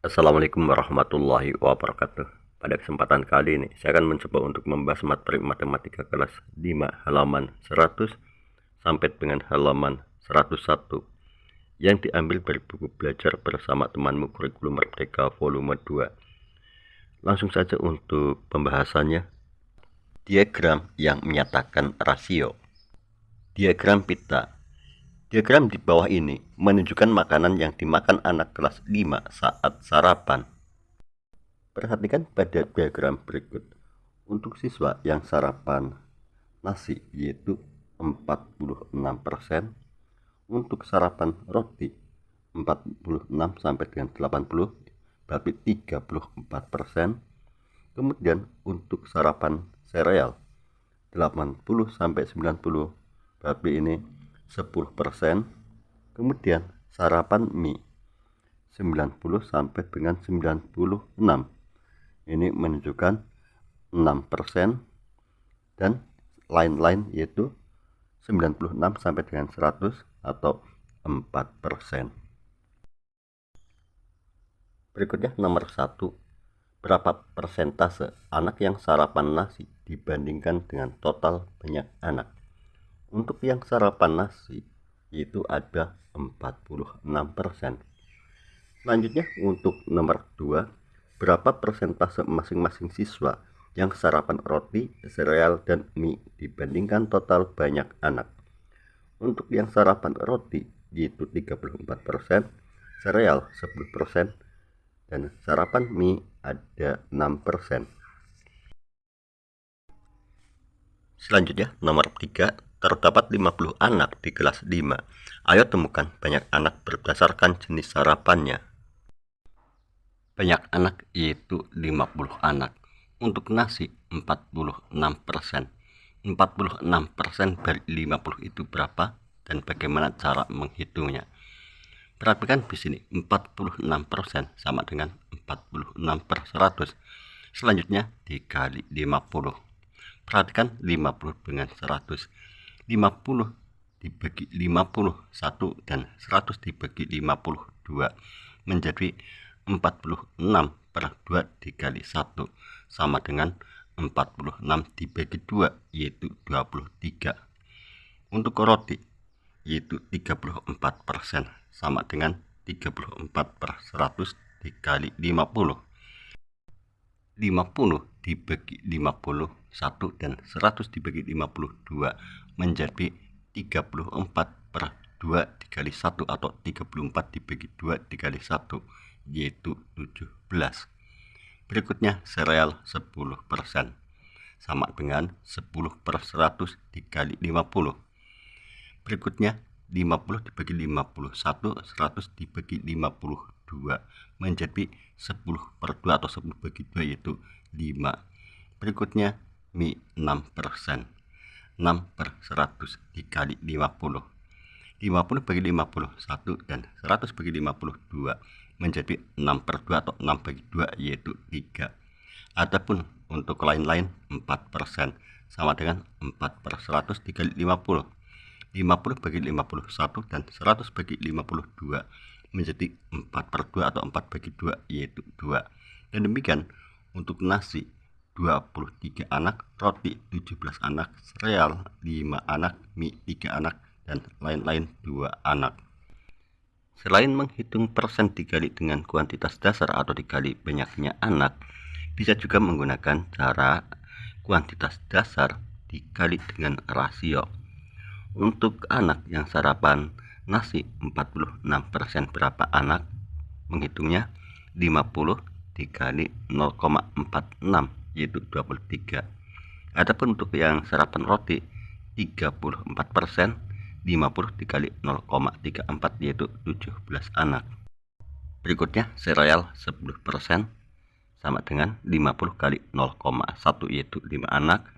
Assalamualaikum warahmatullahi wabarakatuh. Pada kesempatan kali ini, saya akan mencoba untuk membahas materi matematika kelas 5 halaman 100 sampai dengan halaman 101 yang diambil dari buku belajar bersama temanmu kurikulum Merdeka volume 2. Langsung saja untuk pembahasannya. Diagram yang menyatakan rasio. Diagram pita. Diagram di bawah ini menunjukkan makanan yang dimakan anak kelas 5 saat sarapan. Perhatikan pada diagram berikut. Untuk siswa yang sarapan nasi yaitu 46%, untuk sarapan roti 46 sampai dengan 80, berarti 34%. Kemudian untuk sarapan sereal 80 sampai 90, berarti ini 10%. Kemudian sarapan mie 90 sampai dengan 96, ini menunjukkan 6%, dan lain-lain yaitu 96 sampai dengan 100 atau 4%. Berikutnya nomor 1. Berapa persentase anak yang sarapan nasi dibandingkan dengan total banyak anak? Untuk yang sarapan nasi itu ada 46%. Selanjutnya untuk nomor 2, berapa persentase masing-masing siswa yang sarapan roti, sereal, dan mie dibandingkan total banyak anak? Untuk yang sarapan roti yaitu 34%, sereal 10%, dan sarapan mie ada 6%. Selanjutnya nomor 3, terdapat 50 anak di kelas 5. Ayo temukan banyak anak berdasarkan jenis sarapannya. Banyak anak yaitu 50 anak. Untuk nasi 46%. 46% dari 50 itu berapa dan bagaimana cara menghitungnya? Perhatikan di sini 46% sama dengan 46/100. Selanjutnya dikali 50. Perhatikan 50 dengan 100. 50 dibagi 50 1 dan 100 dibagi 52 menjadi 46/2 dikali 1 sama dengan 46 dibagi 2 yaitu 23. Untuk roti yaitu 34% sama dengan 34/100 dikali 50. 50 dibagi 50 1 dan 100 dibagi 52 menjadi 34/2 dikali 1 atau 34 dibagi 2 dikali 1 yaitu 17. Berikutnya sereal 10% sama dengan 10/100 dikali 50. Berikutnya 50 dibagi 51, 100 dibagi 52 menjadi 10/2 atau 10 bagi 2 yaitu 5. Berikutnya mie 6%. 6/100 dikali 50. 50 bagi 51 dan 100 bagi 52 menjadi 6/2 atau 6 bagi 2 yaitu 3. Adapun untuk lain-lain 4% sama dengan 4/100 dikali 50. 50 bagi 51 dan 100 bagi 52 menjadi 4/2 atau 4 bagi 2 yaitu 2. Dan demikian untuk nasi 23 anak, roti 17 anak, sereal 5 anak, mie 3 anak, dan lain-lain 2 anak. Selain menghitung persen dikali dengan kuantitas dasar atau dikali banyaknya anak, bisa juga menggunakan cara kuantitas dasar dikali dengan rasio. Untuk anak yang sarapan nasi 46% berapa anak? Menghitungnya 50 dikali 0,46 yaitu 23. Adapun untuk yang sarapan roti 34%, 50 dikali 0,34 yaitu 17 anak. Berikutnya sereal 10% sama dengan 50 kali 0,1 yaitu 5 anak.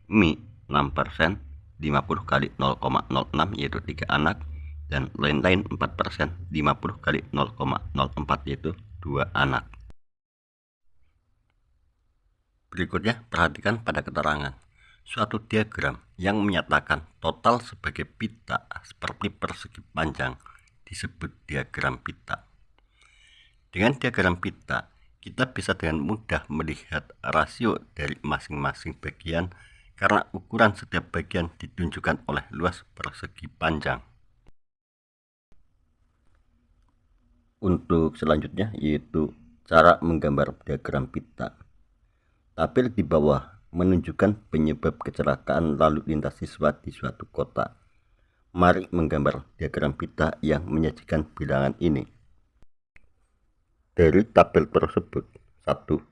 Mie 6%, 50 kali 0,06 yaitu 3 anak, dan lain-lain 4%, 50 kali 0,04 yaitu 2 anak. Berikutnya perhatikan pada keterangan. Suatu diagram yang menyatakan total sebagai pita seperti persegi panjang disebut diagram pita. Dengan diagram pita, kita bisa dengan mudah melihat rasio dari masing-masing bagian karena ukuran setiap bagian ditunjukkan oleh luas persegi panjang. Untuk selanjutnya yaitu cara menggambar diagram pita. Tabel di bawah menunjukkan penyebab kecelakaan lalu lintas siswa di suatu kota. Mari menggambar diagram pita yang menyajikan bilangan ini. Dari tabel tersebut, 1.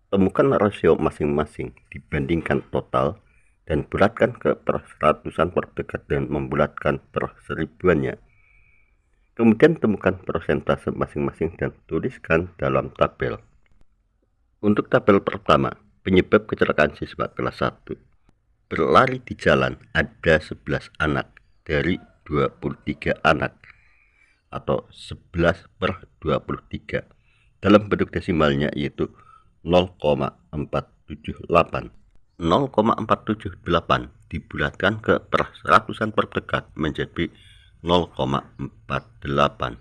Temukan rasio masing-masing dibandingkan total dan bulatkan ke perseratusan terdekat dan membulatkan perseribuannya. Kemudian temukan persentase masing-masing dan tuliskan dalam tabel. Untuk tabel pertama, penyebab kecelakaan siswa kelas 1. Berlari di jalan ada 11 anak dari 23 anak atau 11/23. Dalam bentuk desimalnya yaitu 0,478. 0,478 dibulatkan ke perseratusan terdekat menjadi 0,48.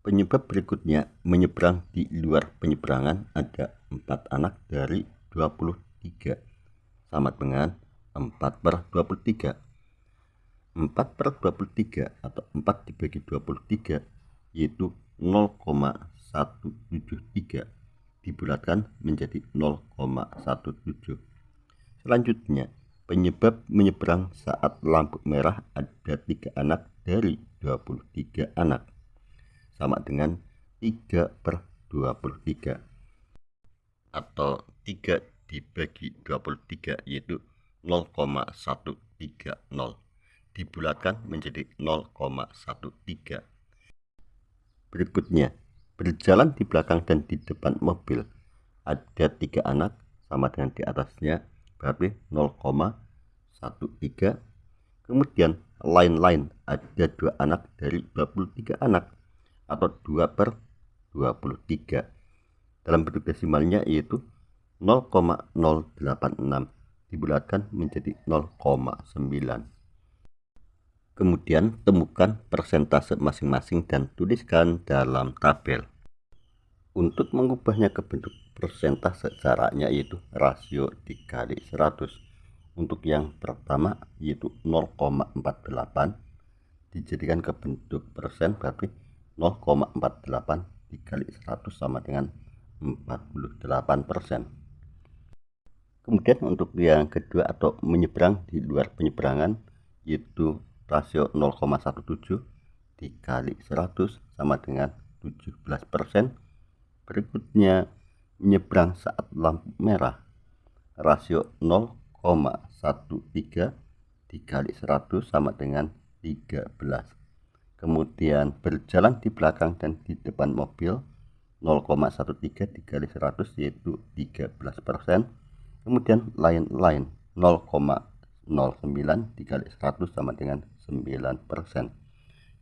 Penyebab berikutnya menyeberang di luar penyeberangan ada 4 anak dari 23 sama dengan 4/23. 4/23 atau 4 dibagi 23 yaitu 0,173 dibulatkan menjadi 0,17. Selanjutnya, penyebab menyeberang saat lampu merah ada 3 anak dari 23 anak sama dengan 3/23 atau 3 dibagi 23 yaitu 0,130 dibulatkan menjadi 0,13. Berikutnya, berjalan di belakang dan di depan mobil ada 3 anak sama dengan di atasnya berarti 0,13. Kemudian lain-lain ada 2 anak dari 23 anak atau 2/23. Dalam bentuk desimalnya yaitu 0,086 dibulatkan menjadi 0,9. Kemudian temukan persentase masing-masing dan tuliskan dalam tabel. Untuk mengubahnya ke bentuk persentase caranya yaitu rasio dikali 100. Untuk yang pertama yaitu 0,48 dijadikan ke bentuk persen berarti 0,48 dikali 100 sama dengan 48%. Kemudian untuk yang kedua atau menyeberang di luar penyeberangan yaitu rasio 0,17 dikali 100 sama dengan 17%. Berikutnya menyeberang saat lampu merah, rasio 0,13 dikali 100 sama dengan 13. Kemudian berjalan di belakang dan di depan mobil 0,13 dikali 100 yaitu 13%. Kemudian lain-lain 0,09 dikali 100 sama dengan 9%.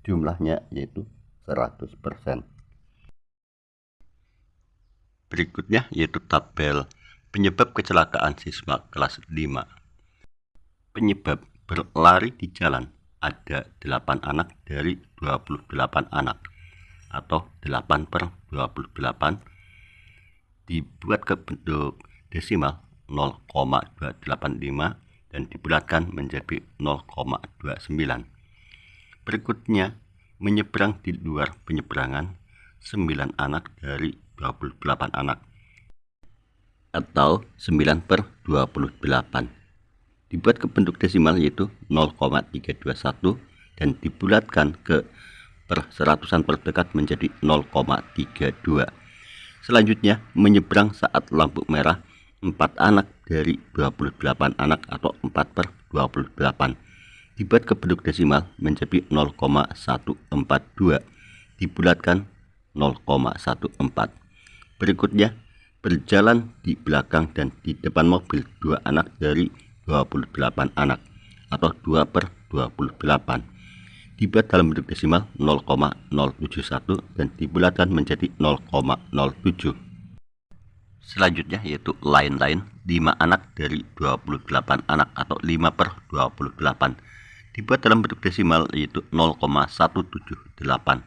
Jumlahnya yaitu 100%. Berikutnya yaitu tabel penyebab kecelakaan siswa kelas 5. Penyebab berlari di jalan ada 8 anak dari 28 anak atau 8/28 dibuat ke bentuk desimal 0,285 dan dibulatkan menjadi 0,29. Berikutnya, menyeberang di luar penyeberangan 9 anak dari 28 anak atau 9/28 dibuat ke bentuk desimal yaitu 0,321 dan dibulatkan ke perseratusan terdekat menjadi 0,32. Selanjutnya, menyeberang saat lampu merah 4 anak dari 28 anak atau 4/28 dibuat ke bentuk desimal menjadi 0,142 dibulatkan 0,14. Berikutnya, berjalan di belakang dan di depan mobil 2 anak dari 28 anak atau 2/28 dibuat dalam bentuk desimal 0,071 dan dibulatkan menjadi 0,07. Selanjutnya yaitu lain-lain 5 anak dari 28 anak atau 5/28 dibuat dalam bentuk desimal yaitu 0,178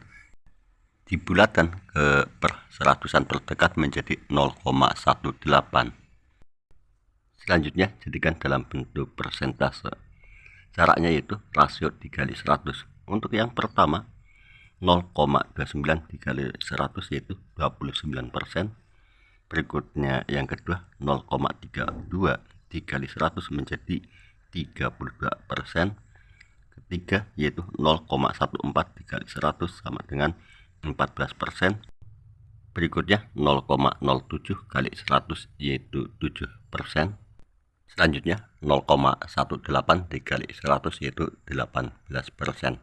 dibulatkan ke perseratusan terdekat menjadi 0,18. Selanjutnya jadikan dalam bentuk persentase. Caranya yaitu rasio dikali 100. Untuk yang pertama 0,29 dikali 100 yaitu 29%. Berikutnya yang kedua 0,32 dikali 100 menjadi 32%. Ketiga yaitu 0,14 dikali 100 sama dengan 14%. Berikutnya 0,07 kali 100 yaitu 7%. Selanjutnya 0,18 dikali 100 yaitu 18%.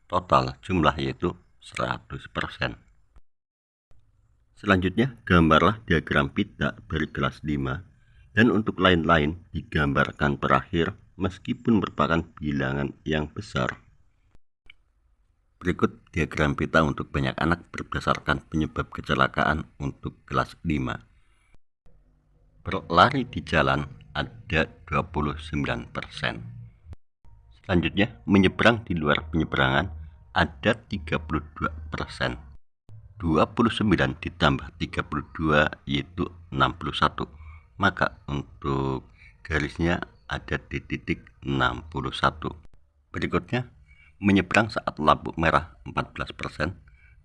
Total jumlah yaitu 100%. Selanjutnya gambarlah diagram pita dari kelas 5 dan untuk lain-lain digambarkan terakhir meskipun merupakan bilangan yang besar. Berikut diagram pita untuk banyak anak berdasarkan penyebab kecelakaan untuk kelas 5. Berlari di jalan ada 29%. Selanjutnya menyeberang di luar penyeberangan ada 32%. 29 ditambah 32 yaitu 61. Maka untuk garisnya ada di titik 61. Berikutnya menyeberang saat lampu merah 14%.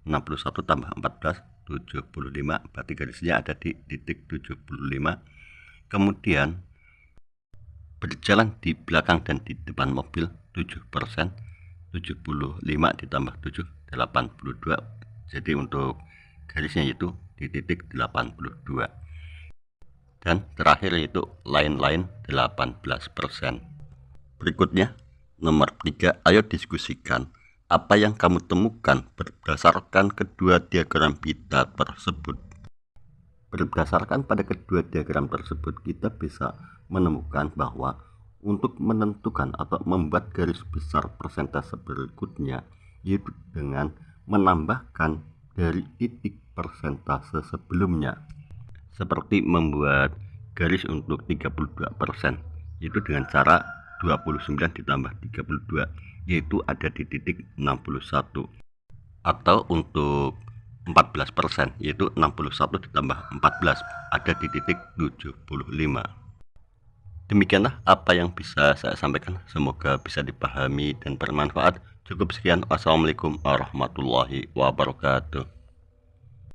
61 tambah 14 75, berarti garisnya ada di titik 75. Kemudian berjalan di belakang dan di depan mobil 7%. 75 ditambah 7 82. Jadi untuk garisnya itu di titik 82. Dan terakhir yaitu lain-lain 18%. Berikutnya nomor 3, ayo diskusikan apa yang kamu temukan berdasarkan kedua diagram pita tersebut. Berdasarkan pada kedua diagram tersebut kita bisa menemukan bahwa untuk menentukan atau membuat garis besar persentase berikutnya yaitu dengan menambahkan dari titik persentase sebelumnya, seperti membuat garis untuk 32%, yaitu dengan cara 29 ditambah 32, yaitu ada di titik 61. Atau untuk 14%, yaitu 61 ditambah 14, ada di titik 75. Demikianlah apa yang bisa saya sampaikan, semoga bisa dipahami dan bermanfaat. Cukup sekian, wassalamualaikum warahmatullahi wabarakatuh.